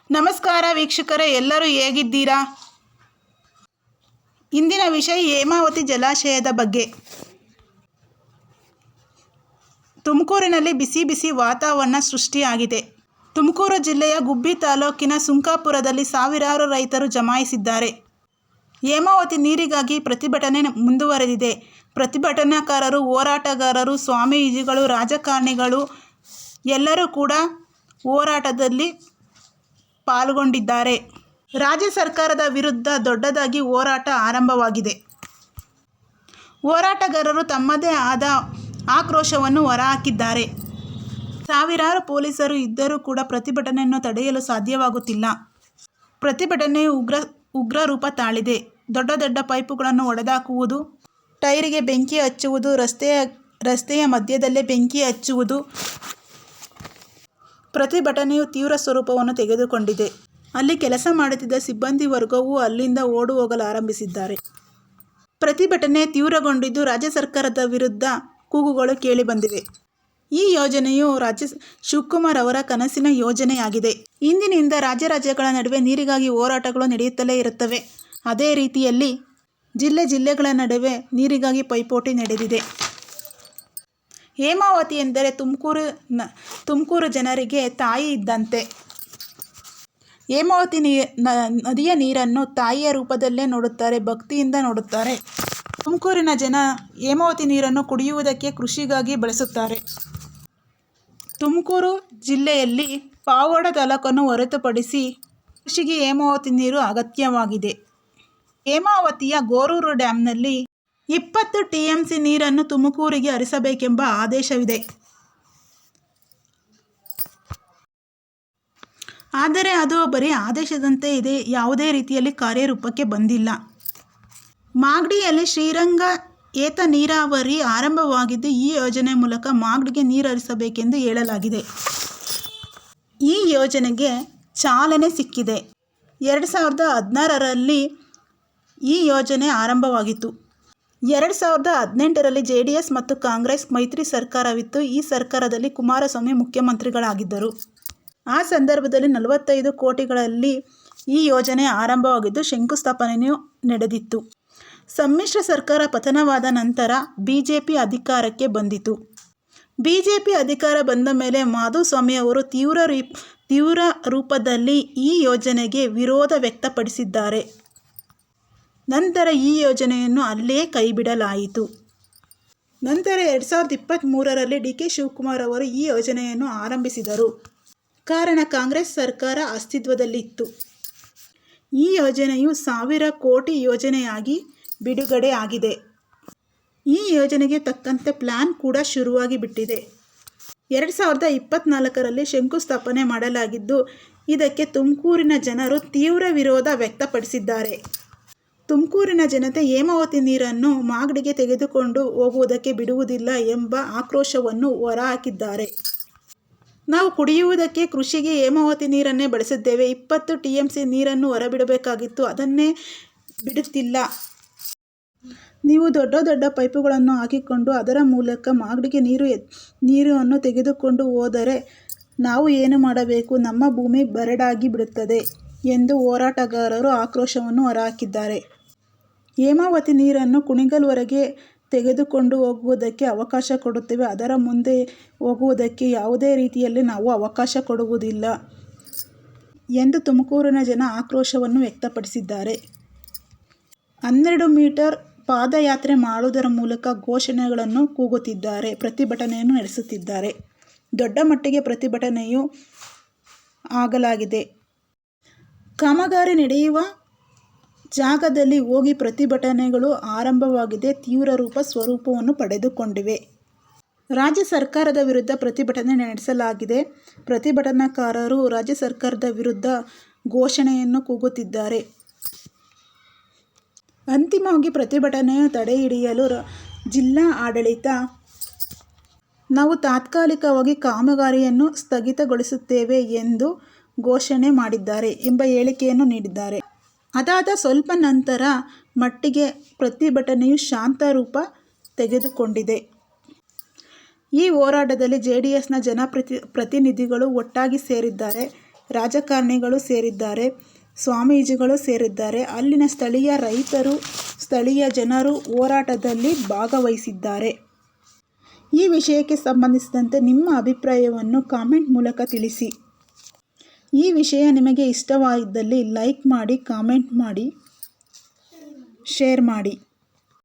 ನಮಸ್ಕಾರ ವೀಕ್ಷಕರೇ, ಎಲ್ಲರೂ ಹೇಗಿದ್ದೀರಾ? ಇಂದಿನ ವಿಷಯ ಹೇಮಾವತಿ ಜಲಾಶಯದ ಬಗ್ಗೆ. ತುಮಕೂರಿನಲ್ಲಿ ಬಿಸಿ ಬಿಸಿ ವಾತಾವರಣ ಸೃಷ್ಟಿಯಾಗಿದೆ. ತುಮಕೂರು ಜಿಲ್ಲೆಯ ಗುಬ್ಬಿ ತಾಲೂಕಿನ ಸುಂಕಾಪುರದಲ್ಲಿ ಸಾವಿರಾರು ರೈತರು ಜಮಾಯಿಸಿದ್ದಾರೆ. ಹೇಮಾವತಿ ನೀರಿಗಾಗಿ ಪ್ರತಿಭಟನೆ ಮುಂದುವರೆದಿದೆ. ಪ್ರತಿಭಟನಾಕಾರರು, ಹೋರಾಟಗಾರರು, ಸ್ವಾಮೀಜಿಗಳು, ರಾಜಕಾರಣಿಗಳು ಎಲ್ಲರೂ ಕೂಡ ಹೋರಾಟದಲ್ಲಿ ಪಾಲ್ಗೊಂಡಿದ್ದಾರೆ. ರಾಜ್ಯ ಸರ್ಕಾರದ ವಿರುದ್ಧ ದೊಡ್ಡದಾಗಿ ಹೋರಾಟ ಆರಂಭವಾಗಿದೆ. ಹೋರಾಟಗಾರರು ತಮ್ಮದೇ ಆದ ಆಕ್ರೋಶವನ್ನು ಹೊರಹಾಕಿದ್ದಾರೆ. ಸಾವಿರಾರು ಪೊಲೀಸರು ಇದ್ದರೂ ಕೂಡ ಪ್ರತಿಭಟನೆಯನ್ನು ತಡೆಯಲು ಸಾಧ್ಯವಾಗುತ್ತಿಲ್ಲ. ಪ್ರತಿಭಟನೆಯು ಉಗ್ರ ರೂಪ ತಾಳಿದೆ. ದೊಡ್ಡ ದೊಡ್ಡ ಪೈಪುಗಳನ್ನು ಒಡೆದಾಕುವುದು, ಟೈರಿಗೆ ಬೆಂಕಿ ಹಚ್ಚುವುದು, ರಸ್ತೆಯ ಮಧ್ಯದಲ್ಲೇ ಬೆಂಕಿ ಹಚ್ಚುವುದು. ಪ್ರತಿಭಟನೆಯು ತೀವ್ರ ಸ್ವರೂಪವನ್ನು ತೆಗೆದುಕೊಂಡಿದೆ. ಅಲ್ಲಿ ಕೆಲಸ ಮಾಡುತ್ತಿದ್ದ ಸಿಬ್ಬಂದಿ ವರ್ಗವೂ ಅಲ್ಲಿಂದ ಓಡಿ ಹೋಗಲು ಆರಂಭಿಸಿದ್ದಾರೆ. ಪ್ರತಿಭಟನೆ ತೀವ್ರಗೊಂಡಿದ್ದು ರಾಜ್ಯ ಸರ್ಕಾರದ ವಿರುದ್ಧ ಕೂಗುಗಳು ಕೇಳಿಬಂದಿವೆ. ಈ ಯೋಜನೆಯು ಶಿವಕುಮಾರ್ ಅವರ ಕನಸಿನ ಯೋಜನೆಯಾಗಿದೆ. ಇಂದಿನಿಂದ ರಾಜ್ಯಗಳ ನಡುವೆ ನೀರಿಗಾಗಿ ಹೋರಾಟಗಳು ನಡೆಯುತ್ತಲೇ ಇರುತ್ತವೆ. ಅದೇ ರೀತಿಯಲ್ಲಿ ಜಿಲ್ಲೆಗಳ ನಡುವೆ ನೀರಿಗಾಗಿ ಪೈಪೋಟಿ ನಡೆದಿದೆ. ಹೇಮಾವತಿ ಎಂದರೆ ತುಮಕೂರು ಜನರಿಗೆ ತಾಯಿ ಇದ್ದಂತೆ. ಹೇಮಾವತಿ ನದಿಯ ನೀರನ್ನು ತಾಯಿಯ ರೂಪದಲ್ಲೇ ನೋಡುತ್ತಾರೆ, ಭಕ್ತಿಯಿಂದ ನೋಡುತ್ತಾರೆ. ತುಮಕೂರಿನ ಜನ ಹೇಮಾವತಿ ನೀರನ್ನು ಕುಡಿಯುವುದಕ್ಕೆ, ಕೃಷಿಗಾಗಿ ಬಳಸುತ್ತಾರೆ. ತುಮಕೂರು ಜಿಲ್ಲೆಯಲ್ಲಿ ಪಾವಗಡ ತಾಲೂಕನ್ನು ಹೊರತುಪಡಿಸಿ ಕೃಷಿಗೆ ಹೇಮಾವತಿ ನೀರು ಅಗತ್ಯವಾಗಿದೆ. ಹೇಮಾವತಿಯ ಗೋರೂರು ಡ್ಯಾಂನಲ್ಲಿ 20 TMC ನೀರನ್ನು ತುಮಕೂರಿಗೆ ಹರಿಸಬೇಕೆಂಬ ಆದೇಶವಿದೆ. ಆದರೆ ಅದು ಬರೀ ಆದೇಶದಂತೆ ಇದೆ, ಯಾವುದೇ ರೀತಿಯಲ್ಲಿ ಕಾರ್ಯರೂಪಕ್ಕೆ ಬಂದಿಲ್ಲ. ಮಾಗಡಿಯಲ್ಲಿ ಶ್ರೀರಂಗ ಏತ ನೀರಾವರಿ ಆರಂಭವಾಗಿದ್ದು, ಈ ಯೋಜನೆ ಮೂಲಕ ಮಾಗಡಿಗೆ ನೀರು ಹರಿಸಬೇಕೆಂದು ಹೇಳಲಾಗಿದೆ. ಈ ಯೋಜನೆಗೆ ಚಾಲನೆ ಸಿಕ್ಕಿದೆ. 2016ರಲ್ಲಿ ಈ ಯೋಜನೆ ಆರಂಭವಾಗಿತ್ತು. 2018ರಲ್ಲಿ JDS ಮತ್ತು ಕಾಂಗ್ರೆಸ್ ಮೈತ್ರಿ ಸರ್ಕಾರವಿತ್ತು. ಈ ಸರ್ಕಾರದಲ್ಲಿ ಕುಮಾರಸ್ವಾಮಿ ಮುಖ್ಯಮಂತ್ರಿಗಳಾಗಿದ್ದರು. ಆ ಸಂದರ್ಭದಲ್ಲಿ 45 ಕೋಟಿಗಳಲ್ಲಿ ಈ ಯೋಜನೆ ಆರಂಭವಾಗಿದ್ದು, ಶಂಕುಸ್ಥಾಪನೆಯೂ ನಡೆದಿತ್ತು. ಸಮ್ಮಿಶ್ರ ಸರ್ಕಾರ ಪತನವಾದ ನಂತರ BJP ಅಧಿಕಾರಕ್ಕೆ ಬಂದಿತು. BJP ಅಧಿಕಾರ ಬಂದ ಮೇಲೆ ಮಾಧುಸ್ವಾಮಿ ಅವರು ತೀವ್ರ ರೂಪದಲ್ಲಿ ಈ ಯೋಜನೆಗೆ ವಿರೋಧ ವ್ಯಕ್ತಪಡಿಸಿದ್ದಾರೆ. ನಂತರ ಈ ಯೋಜನೆಯನ್ನು ಅಲ್ಲೇ ಕೈಬಿಡಲಾಯಿತು. ನಂತರ 2023ರಲ್ಲಿ DK ಶಿವಕುಮಾರ್ ಅವರು ಈ ಯೋಜನೆಯನ್ನು ಆರಂಭಿಸಿದರು. ಕಾರಣ, ಕಾಂಗ್ರೆಸ್ ಸರ್ಕಾರ ಅಸ್ತಿತ್ವದಲ್ಲಿತ್ತು. ಈ ಯೋಜನೆಯು 1000 ಕೋಟಿ ಯೋಜನೆಯಾಗಿ ಬಿಡುಗಡೆ ಆಗಿದೆ. ಈ ಯೋಜನೆಗೆ ತಕ್ಕಂತೆ ಪ್ಲಾನ್ ಕೂಡ ಶುರುವಾಗಿ ಬಿಟ್ಟಿದೆ. 2024ರಲ್ಲಿ ಶಂಕುಸ್ಥಾಪನೆ ಮಾಡಲಾಗಿದ್ದು, ಇದಕ್ಕೆ ತುಮಕೂರಿನ ಜನರು ತೀವ್ರ ವಿರೋಧ ವ್ಯಕ್ತಪಡಿಸಿದ್ದಾರೆ. ತುಮಕೂರಿನ ಜನತೆ ಹೇಮಾವತಿ ನೀರನ್ನು ಮಾಗಡಿಗೆ ತೆಗೆದುಕೊಂಡು ಹೋಗುವುದಕ್ಕೆ ಬಿಡುವುದಿಲ್ಲ ಎಂಬ ಆಕ್ರೋಶವನ್ನು ಹೊರಹಾಕಿದ್ದಾರೆ. ನಾವು ಕುಡಿಯುವುದಕ್ಕೆ, ಕೃಷಿಗೆ ಹೇಮಾವತಿ ನೀರನ್ನೇ ಬಳಸಿದ್ದೇವೆ. 20 TMC ನೀರನ್ನು ಹೊರಬಿಡಬೇಕಾಗಿತ್ತು, ಅದನ್ನೇ ಬಿಡುತ್ತಿಲ್ಲ. ನೀವು ದೊಡ್ಡ ದೊಡ್ಡ ಪೈಪುಗಳನ್ನು ಹಾಕಿಕೊಂಡು ಅದರ ಮೂಲಕ ಮಾಗಡಿಗೆ ನೀರನ್ನು ತೆಗೆದುಕೊಂಡು ಹೋದರೆ ನಾವು ಏನು ಮಾಡಬೇಕು? ನಮ್ಮ ಭೂಮಿ ಬರಡಾಗಿ ಬಿಡುತ್ತದೆ ಎಂದು ಹೋರಾಟಗಾರರು ಆಕ್ರೋಶವನ್ನು ಹೊರಹಾಕಿದ್ದಾರೆ. ಹೇಮಾವತಿ ನೀರನ್ನು ಕುಣಿಗಲ್ವರೆಗೆ ತೆಗೆದುಕೊಂಡು ಹೋಗುವುದಕ್ಕೆ ಅವಕಾಶ ಕೊಡುತ್ತೇವೆ, ಅದರ ಮುಂದೆ ಹೋಗುವುದಕ್ಕೆ ಯಾವುದೇ ರೀತಿಯಲ್ಲಿ ನಾವು ಅವಕಾಶ ಕೊಡುವುದಿಲ್ಲ ಎಂದು ತುಮಕೂರಿನ ಜನ ಆಕ್ರೋಶವನ್ನು ವ್ಯಕ್ತಪಡಿಸಿದ್ದಾರೆ. 12 ಮೀಟರ್ ಪಾದಯಾತ್ರೆ ಮಾಡುವುದರ ಮೂಲಕ ಘೋಷಣೆಗಳನ್ನು ಕೂಗುತ್ತಿದ್ದಾರೆ, ಪ್ರತಿಭಟನೆಯನ್ನು ನಡೆಸುತ್ತಿದ್ದಾರೆ. ದೊಡ್ಡ ಮಟ್ಟಿಗೆ ಪ್ರತಿಭಟನೆಯೂ ಆಗಲಾಗಿದೆ. ಕಾಮಗಾರಿ ನಡೆಯುವ ಜಾಗದಲ್ಲಿ ಹೋಗಿ ಪ್ರತಿಭಟನೆಗಳು ಆರಂಭವಾಗಿದೆ, ತೀವ್ರ ಸ್ವರೂಪವನ್ನು ಪಡೆದುಕೊಂಡಿವೆ. ರಾಜ್ಯ ಸರ್ಕಾರದ ವಿರುದ್ಧ ಪ್ರತಿಭಟನೆ ನಡೆಸಲಾಗಿದೆ. ಪ್ರತಿಭಟನಾಕಾರರು ರಾಜ್ಯ ಸರ್ಕಾರದ ವಿರುದ್ಧ ಘೋಷಣೆಯನ್ನು ಕೂಗುತ್ತಿದ್ದಾರೆ. ಅಂತಿಮವಾಗಿ ಪ್ರತಿಭಟನೆಯನ್ನು ತಡೆಹಿಡಿಯಲು ಜಿಲ್ಲಾ ಆಡಳಿತ ನಾವು ತಾತ್ಕಾಲಿಕವಾಗಿ ಕಾಮಗಾರಿಯನ್ನು ಸ್ಥಗಿತಗೊಳಿಸುತ್ತೇವೆ ಎಂದು ಘೋಷಣೆ ಮಾಡಿದ್ದಾರೆ ಎಂಬ ಹೇಳಿಕೆಯನ್ನು ನೀಡಿದ್ದಾರೆ. ಅದಾದ ಸ್ವಲ್ಪ ನಂತರ ಮಟ್ಟಿಗೆ ಪ್ರತಿಭಟನೆಯು ಶಾಂತ ರೂಪ ತೆಗೆದುಕೊಂಡಿದೆ. ಈ ಹೋರಾಟದಲ್ಲಿ JDSನ ಜನಪ್ರತಿನಿಧಿಗಳು ಒಟ್ಟಾಗಿ ಸೇರಿದ್ದಾರೆ. ರಾಜಕಾರಣಿಗಳು ಸೇರಿದ್ದಾರೆ, ಸ್ವಾಮೀಜಿಗಳು ಸೇರಿದ್ದಾರೆ. ಅಲ್ಲಿನ ಸ್ಥಳೀಯ ರೈತರು, ಸ್ಥಳೀಯ ಜನರು ಹೋರಾಟದಲ್ಲಿ ಭಾಗವಹಿಸಿದ್ದಾರೆ. ಈ ವಿಷಯಕ್ಕೆ ಸಂಬಂಧಿಸಿದಂತೆ ನಿಮ್ಮ ಅಭಿಪ್ರಾಯವನ್ನು ಕಾಮೆಂಟ್ ಮೂಲಕ ತಿಳಿಸಿ. ಈ ವಿಷಯ ನಿಮಗೆ ಇಷ್ಟವಾಗಿದ್ದಲ್ಲಿ ಲೈಕ್ ಮಾಡಿ, ಕಾಮೆಂಟ್ ಮಾಡಿ, ಶೇರ್ ಮಾಡಿ.